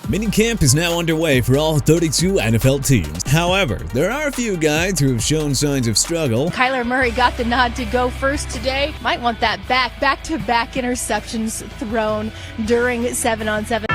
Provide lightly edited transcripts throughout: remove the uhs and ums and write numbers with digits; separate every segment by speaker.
Speaker 1: Minicamp is now underway for all 32 NFL teams. However, there are a few guys who have shown signs of struggle.
Speaker 2: Kyler Murray got the nod to go first today. Might want that back-to-back interceptions thrown during 7-on-7.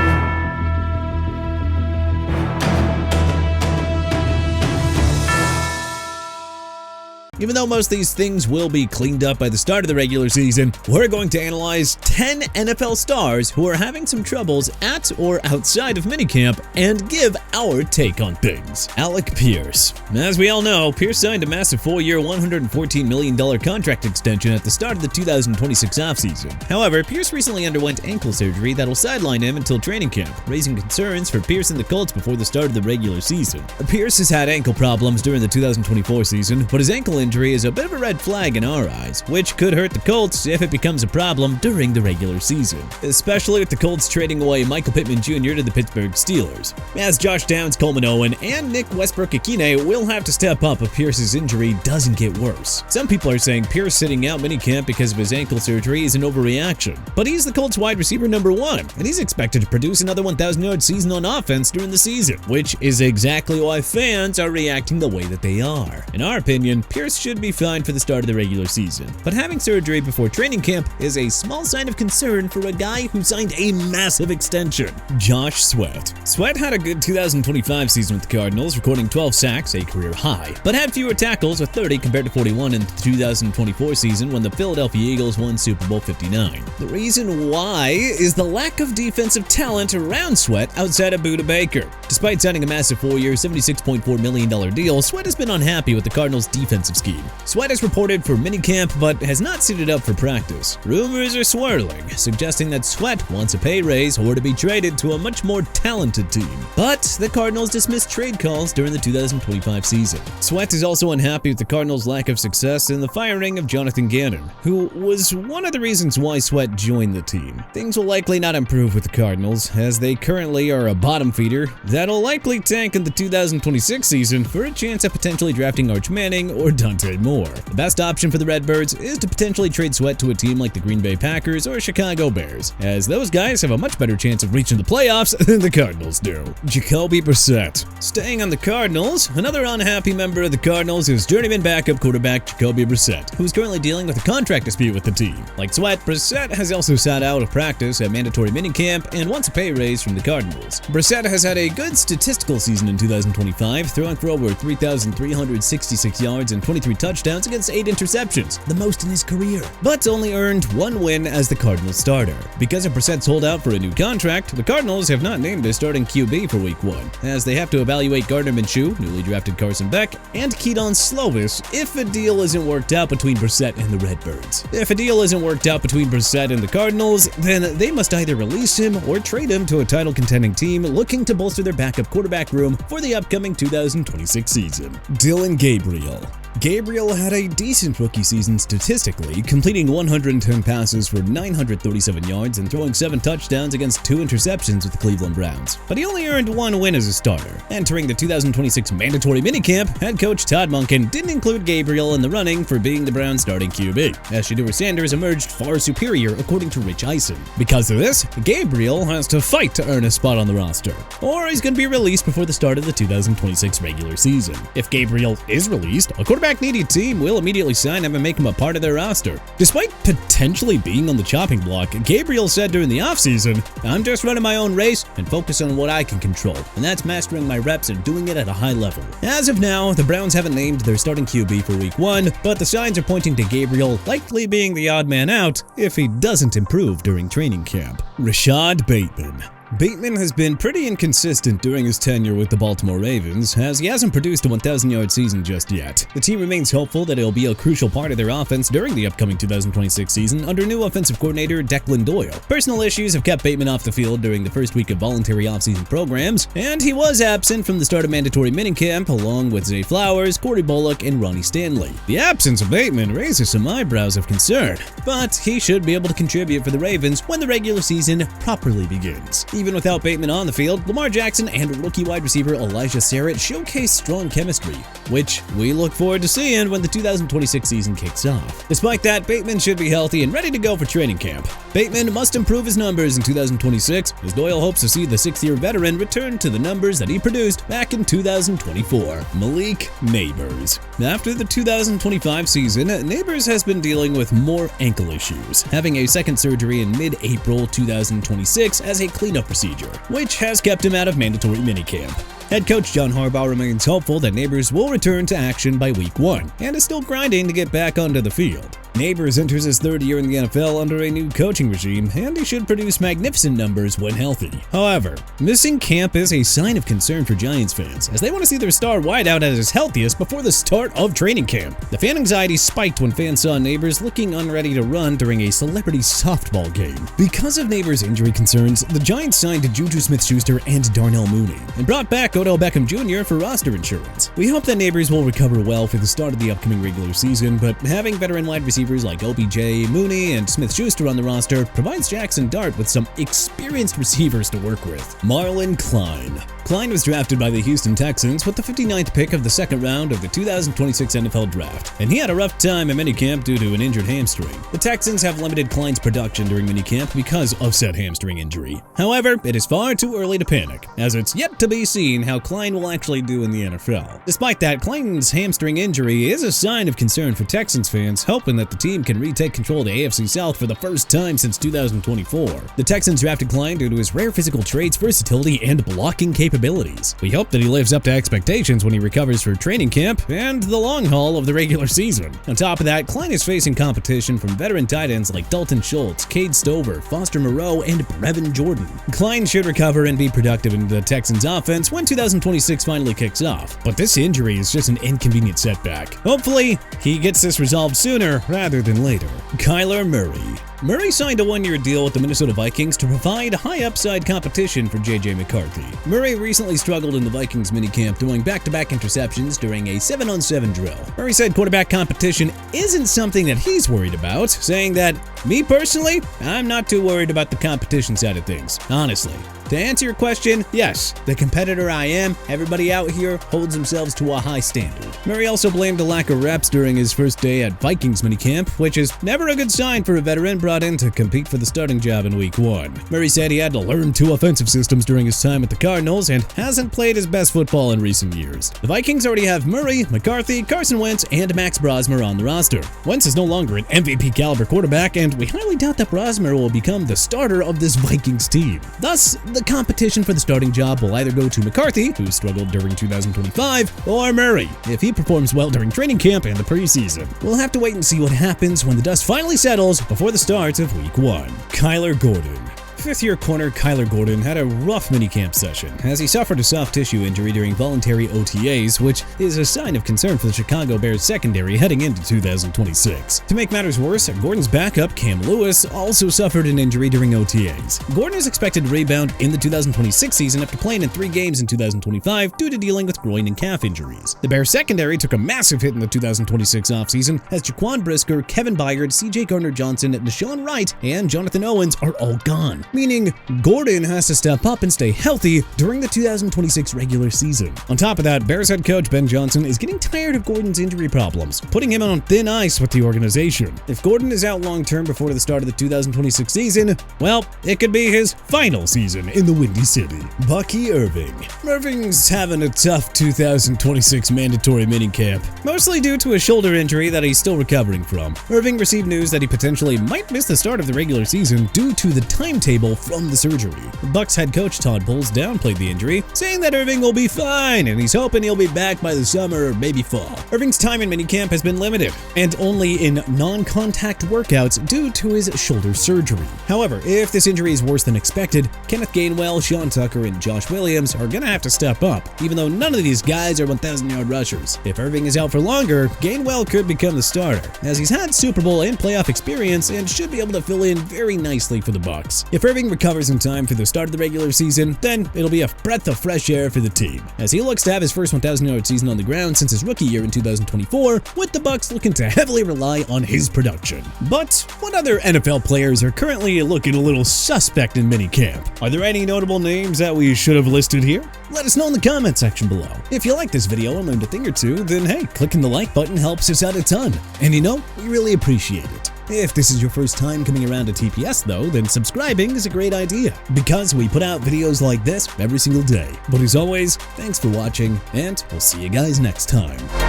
Speaker 1: Even though most of these things will be cleaned up by the start of the regular season, we're going to analyze 10 NFL stars who are having some troubles at or outside of minicamp and give our take on things. Alec Pierce. As we all know, Pierce signed a massive 4-year, $114 million contract extension at the start of the 2026 offseason. However, Pierce recently underwent ankle surgery that'll sideline him until training camp, raising concerns for Pierce and the Colts before the start of the regular season. Pierce has had ankle problems during the 2024 season, but his ankle injury is a bit of a red flag in our eyes, which could hurt the Colts if it becomes a problem during the regular season, especially with the Colts trading away Michael Pittman Jr. to the Pittsburgh Steelers. As Josh Downs, Coleman Owen, and Nick Westbrook-Akine will have to step up if Pierce's injury doesn't get worse. Some people are saying Pierce sitting out minicamp because of his ankle surgery is an overreaction, but he's the Colts wide receiver number 1, and he's expected to produce another 1,000-yard season on offense during the season, which is exactly why fans are reacting the way that they are. In our opinion, Pierce should be fine for the start of the regular season, but having surgery before training camp is a small sign of concern for a guy who signed a massive extension. Josh Sweat. Sweat had a good 2025 season with the Cardinals, recording 12 sacks, a career high, but had fewer tackles with 30 compared to 41 in the 2024 season when the Philadelphia Eagles won Super Bowl 59. The reason why is the lack of defensive talent around Sweat outside of Budda Baker. Despite signing a massive 4-year, $76.4 million deal, Sweat has been unhappy with the Cardinals' defensive scheme. Sweat is reported for minicamp, but has not suited up for practice. Rumors are swirling, suggesting that Sweat wants a pay raise or to be traded to a much more talented team. But the Cardinals dismissed trade calls during the 2025 season. Sweat is also unhappy with the Cardinals' lack of success in the firing of Jonathan Gannon, who was one of the reasons why Sweat joined the team. Things will likely not improve with the Cardinals, as they currently are a bottom feeder that'll likely tank in the 2026 season for a chance at potentially drafting Arch Manning or Dante Moore. The best option for the Redbirds is to potentially trade Sweat to a team like the Green Bay Packers or Chicago Bears, as those guys have a much better chance of reaching the playoffs than the Cardinals do. Jacobe Brassette. Staying on the Cardinals, another unhappy member of the Cardinals is journeyman backup quarterback Jacobe Brassette, who is currently dealing with a contract dispute with the team. Like Sweat, Brassette has also sat out of practice at mandatory minicamp and wants a pay raise from the Cardinals. Brassette has had a good statistical season in 2025, throwing for over 3,366 yards and 23 touchdowns against 8 interceptions, the most in his career, but only earned 1 win as the Cardinals starter. Because of Brissette's holdout for a new contract, the Cardinals have not named a starting QB for Week 1, as they have to evaluate Gardner Minshew, newly drafted Carson Beck, and Keaton Slovis if a deal isn't worked out between Brassette and the Redbirds. If a deal isn't worked out between Brassette and the Cardinals, then they must either release him or trade him to a title-contending team looking to bolster their backup quarterback room for the upcoming 2026 season. Dillon Gabriel. Gabriel had a decent rookie season statistically, completing 110 passes for 937 yards and throwing 7 touchdowns against 2 interceptions with the Cleveland Browns. But he only earned 1 win as a starter. Entering the 2026 mandatory minicamp, head coach Todd Monken didn't include Gabriel in the running for being the Browns' starting QB, as Shedeur Sanders emerged far superior according to Rich Eisen. Because of this, Gabriel has to fight to earn a spot on the roster, or he's going to be released before the start of the 2026 regular season. If Gabriel is released, a quarterback-needy team will immediately sign him and make him a part of their roster. Despite potentially being on the chopping block, Gabriel said during the offseason, "I'm just running my own race and focus on what I can control, and that's mastering my reps and doing it at a high level." As of now, the Browns haven't named their starting QB for Week 1, but the signs are pointing to Gabriel likely being the odd man out if he doesn't improve during training camp. Rashad Baitman. Bateman has been pretty inconsistent during his tenure with the Baltimore Ravens, as he hasn't produced a 1,000-yard season just yet. The team remains hopeful that he'll be a crucial part of their offense during the upcoming 2026 season under new offensive coordinator Declan Doyle. Personal issues have kept Bateman off the field during the first week of voluntary offseason programs, and he was absent from the start of mandatory minicamp along with Zay Flowers, Corey Bullock, and Ronnie Stanley. The absence of Bateman raises some eyebrows of concern, but he should be able to contribute for the Ravens when the regular season properly begins. Even without Bateman on the field, Lamar Jackson and rookie wide receiver Elijah Sarrett showcase strong chemistry, which we look forward to seeing when the 2026 season kicks off. Despite that, Bateman should be healthy and ready to go for training camp. Bateman must improve his numbers in 2026, as Doyle hopes to see the 6th-year veteran return to the numbers that he produced back in 2024. Malik Neighbors. After the 2025 season, Neighbors has been dealing with more ankle issues, having a second surgery in mid-April 2026 as a cleanup procedure, which has kept him out of mandatory minicamp. Head coach Jon Goldfarb remains hopeful that Neighbors will return to action by week 1 and is still grinding to get back onto the field. Neighbors enters his 3rd year in the NFL under a new coaching regime, and he should produce magnificent numbers when healthy. However, missing camp is a sign of concern for Giants fans, as they want to see their star wideout at his healthiest before the start of training camp. The fan anxiety spiked when fans saw Neighbors looking unready to run during a celebrity softball game. Because of Neighbors' injury concerns, the Giants signed Juju Smith-Schuster and Darnell Mooney, and brought back Odell Beckham Jr. for roster insurance. We hope that Neighbors will recover well for the start of the upcoming regular season, but having veteran wide receivers like OBJ, Mooney, and Smith-Schuster on the roster provides Jackson Dart with some experienced receivers to work with. Marlon Klein. Klein was drafted by the Houston Texans with the 59th pick of the 2nd round of the 2026 NFL Draft, and he had a rough time in minicamp due to an injured hamstring. The Texans have limited Klein's production during minicamp because of said hamstring injury. However, it is far too early to panic, as it's yet to be seen how Klein will actually do in the NFL. Despite that, Klein's hamstring injury is a sign of concern for Texans fans, hoping that the team can retake control of the AFC South for the first time since 2024. The Texans drafted Klein due to his rare physical traits, versatility, and blocking capabilities. We hope that he lives up to expectations when he recovers for training camp and the long haul of the regular season. On top of that, Klein is facing competition from veteran tight ends like Dalton Schultz, Cade Stover, Foster Moreau, and Brevin Jordan. Klein should recover and be productive in the Texans offense when 2026 finally kicks off, but this injury is just an inconvenient setback. Hopefully, he gets this resolved sooner rather than later. Kyler Murray. Murray signed a 1-year deal with the Minnesota Vikings to provide high-upside competition for J.J. McCarthy. Murray recently struggled in the Vikings minicamp, throwing back-to-back interceptions during a 7-on-7 drill. Murray said quarterback competition isn't something that he's worried about, saying that, "Me personally, I'm not too worried about the competition side of things, honestly." To answer your question, yes, the competitor I am, everybody out here holds themselves to a high standard. Murray also blamed a lack of reps during his first day at Vikings minicamp, which is never a good sign for a veteran brought in to compete for the starting job in week 1. Murray said he had to learn 2 offensive systems during his time at the Cardinals and hasn't played his best football in recent years. The Vikings already have Murray, McCarthy, Carson Wentz, and Max Brosmer on the roster. Wentz is no longer an MVP caliber quarterback, and we highly doubt that Brosmer will become the starter of this Vikings team. Thus, the competition for the starting job will either go to McCarthy, who struggled during 2025, or Murray, if he performs well during training camp and the preseason. We'll have to wait and see what happens when the dust finally settles before the start of week 1. Kyler Gordon. 5th-year corner Kyler Gordon had a rough minicamp session as he suffered a soft tissue injury during voluntary OTAs, which is a sign of concern for the Chicago Bears secondary heading into 2026. To make matters worse, Gordon's backup, Cam Lewis, also suffered an injury during OTAs. Gordon is expected to rebound in the 2026 season after playing in 3 games in 2025 due to dealing with groin and calf injuries. The Bears secondary took a massive hit in the 2026 offseason as Jaquan Brisker, Kevin Byard, CJ Gardner-Johnson, Deshaun Wright, and Jonathan Owens are all gone, meaning Gordon has to step up and stay healthy during the 2026 regular season. On top of that, Bears head coach Ben Johnson is getting tired of Gordon's injury problems, putting him on thin ice with the organization. If Gordon is out long-term before the start of the 2026 season, well, it could be his final season in the Windy City. Bucky Irving. Irving's having a tough 2026 mandatory minicamp, mostly due to a shoulder injury that he's still recovering from. Irving received news that he potentially might miss the start of the regular season due to the timetable from the surgery. The Bucs head coach Todd Bowles downplayed the injury, saying that Irving will be fine and he's hoping he'll be back by the summer or maybe fall. Irving's time in minicamp has been limited and only in non-contact workouts due to his shoulder surgery. However, if this injury is worse than expected, Kenneth Gainwell, Sean Tucker, and Josh Williams are gonna have to step up, even though none of these guys are 1,000-yard rushers. If Irving is out for longer, Gainwell could become the starter, as he's had Super Bowl and playoff experience and should be able to fill in very nicely for the Bucs. If Irving Irving recovers in time for the start of the regular season, then it'll be a breath of fresh air for the team, as he looks to have his first 1,000-yard season on the ground since his rookie year in 2024, with the Bucs looking to heavily rely on his production. But what other NFL players are currently looking a little suspect in minicamp? Are there any notable names that we should have listed here? Let us know in the comment section below. If you like this video and learned a thing or two, then hey, clicking the like button helps us out a ton. And you know, we really appreciate it. If this is your first time coming around to TPS though, then subscribing is a great idea, because we put out videos like this every single day. But as always, thanks for watching, and we'll see you guys next time.